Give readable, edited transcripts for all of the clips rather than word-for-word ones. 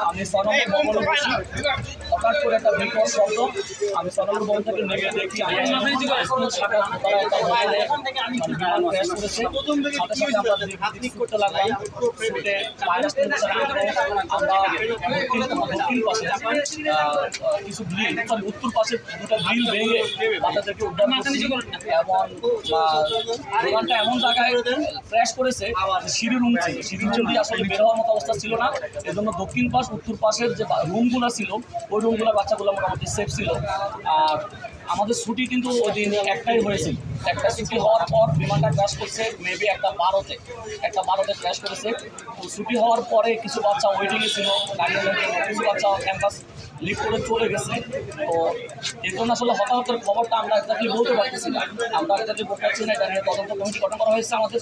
আমি সনমের ভবনে বসি, হঠাৎ করে একটা বিকট শব্দ, আমি সনমের ভবন থেকে নেমে দেখি স্কুল শাখা তারা একটা ভবনে বিমান ক্র্যাশ করেছে। সাথে সাথে আমরা পিকনিক করতে লাগলাম, ছুটে ফায়ার এক্সটিংগুইশার আনবো। আমরা দক্ষিণ পাশে কিছু গ্রিল, উত্তর পাশে দুটো গ্রিল ভেঙে বাচ্চাদেরকে উদ্ধার করছি। এবং দোকানটা এমন জায়গায় ক্র্যাশ করেছে সিঁড়ির রুম ছিল, সিঁড়ির জন্য আসলে বের হওয়ার মতো অবস্থা ছিল না। এই জন্য দক্ষিণ পাশ উত্তর পাশের যে রুমগুলো ছিল ওই রুমগুলোর বাচ্চাগুলো মোটামুটি সেফ ছিল। আর আমাদের ছুটি কিন্তু ওই দিন একটাই হয়েছিল। একটা ছুটি হওয়ার পর বিমানটা ক্র্যাশ করছে মেবি একটা বারোতে ক্র্যাশ করেছে। তো ছুটি হওয়ার পরে কিছু বাচ্চা ওয়েটিংয়ে ছিল গাড়ির জন্য, কিছু বাচ্চা ক্যাম্পাস লিভ করে চলে গেছে। তো এই জন্য আসলে হতাহতের খবরটা আমরা এক্সাক্টলি বলতে পারতেছি না, আমরা এক্সাক্টলি বলতে পারছি না। এটা নিয়ে তদন্ত কমিটি গঠন করা হয়েছে আমাদের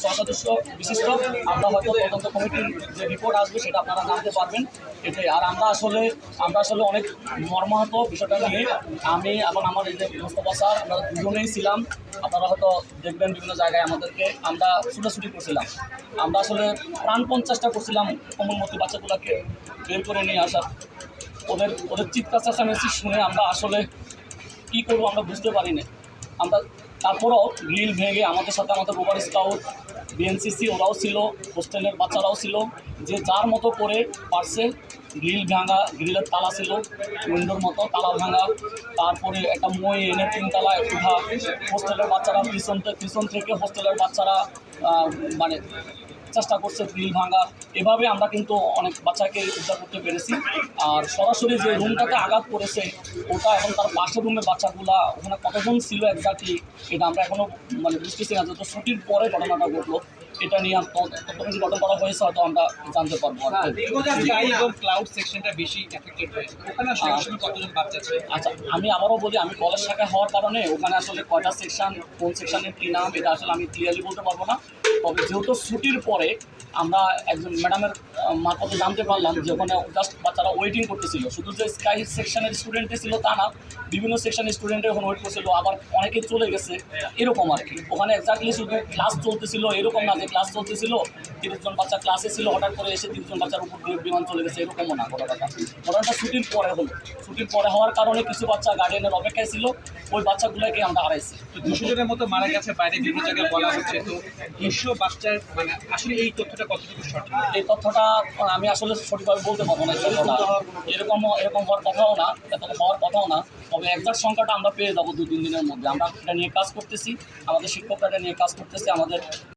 6 সদস্য বিশিষ্ট। আমরা হয়তো তদন্ত কমিটির যে রিপোর্ট আসবে সেটা আপনারা জানতে পারবেন, এটাই। আর আমরা আসলে অনেক মর্মাহত বিষয়টা নিয়ে। আমি এবং আমার এই যে মোস্তফা স্যার, আমরা দুজনেই ছিলাম। আপনারা হয়তো দেখবেন বিভিন্ন জায়গায় আমাদেরকে, আমরা ছুটাছুটি করছিলাম। আমরা আসলে প্রাণপণ চেষ্টা করছিলাম কোমলমতি বাচ্চাগুলোকে বের করে নিয়ে আসার। ওদের চিৎকার চেঁচামেচি শুনে আমরা আসলে কী করবো আমরা বুঝতে পারি না। আমরা তারপরও গ্রিল ভেঙে আমাদের সাথে আমাদের রোভার স্কাউট, বিএনসিসি ওরাও ছিল, হোস্টেলের বাচ্চারাও ছিল, যে যার মতো করে পারছে গ্রিল ভাঙা, গ্রিলের তালা ছিল উইন্ডোর মতো, তালা ভাঙা। তারপরে একটা মই এনে 3 তালা উঠা, হোস্টেলের বাচ্চারা পিছন থেকে হোস্টেলের বাচ্চারা মানে চেষ্টা করছে গ্রিল ভাঙার। এভাবে আমরা কিন্তু অনেক বাচ্চাকে উদ্ধার করতে পেরেছি। আর সরাসরি যে রুমটাতে আঘাত করেছে ওটা এবং তার পাশের রুমের বাচ্চাগুলা ওখানে কতজন ছিল এক্স্যাক্টলি এটা আমরা এখনও মানে বুঝতেছি না। যত ছুটির পরে ঘটনাটা ঘটলো এটা নিয়ে তখন যে গঠন করা হয়েছে হয়তো আমরা জানতে পারবো। ক্লাউড সেকশনটা বেশি এফেক্টেড হয়েছে, ওখানে আসলে কতজন বাচ্চা আছে? আচ্ছা, আমি আবারও বলি, আমি কলেজ শাখায় হওয়ার কারণে ওখানে আসলে কয়টা সেকশন, কোন সেকশনের কী নাম এটা আসলে আমি ক্লিয়ারলি বলতে পারবো না। তবে যেহেতু ছুটির পরে আমরা একজন ম্যাডামের মারফতে জানতে পারলাম যে ওখানে জাস্ট বাচ্চারা ওয়েটিং করতেছিল। শুধু যে স্কাই সেকশনের স্টুডেন্টে ছিল তা না, বিভিন্ন সেকশনের স্টুডেন্টে ওখানে ওয়েট করছিল, আবার অনেকে চলে গেছে এরকম আর কি। ওখানে এক্স্যাক্টলি শুধু ক্লাস চলতেছিল এরকম না যে ক্লাস চলতেছিল 30 জন বাচ্চা ক্লাসে ছিল, হঠাৎ করে এসে 30 জন বাচ্চার উপর দিয়ে বিমান চলে গেছে এরকমও না। ঘটনাটা ছুটির পরে হলো। ছুটির পরে হওয়ার কারণে কিছু বাচ্চা গার্ডিয়ানের অপেক্ষায় ছিল, ওই বাচ্চাগুলোকে আমরা হারাইছি। তো 200 জনের মতো মারা গেছে বাইরে বিভিন্ন জায়গায় বলা হচ্ছে। তো 200 বাচ্চার মানে আসলে এই তথ্যটা কতটুকু সঠিক? এই তথ্যটা আমি আসলে সঠিকভাবে বলতে পারবো না। এরকম হওয়ার কথাও না, তবে একজাক্ট সংখ্যাটা আমরা পেয়ে যাবো 2-3 দিনের মধ্যে। আমরা এটা নিয়ে কাজ করতেছি, আমাদের শিক্ষকরা এটা নিয়ে কাজ করতেছে। আমাদের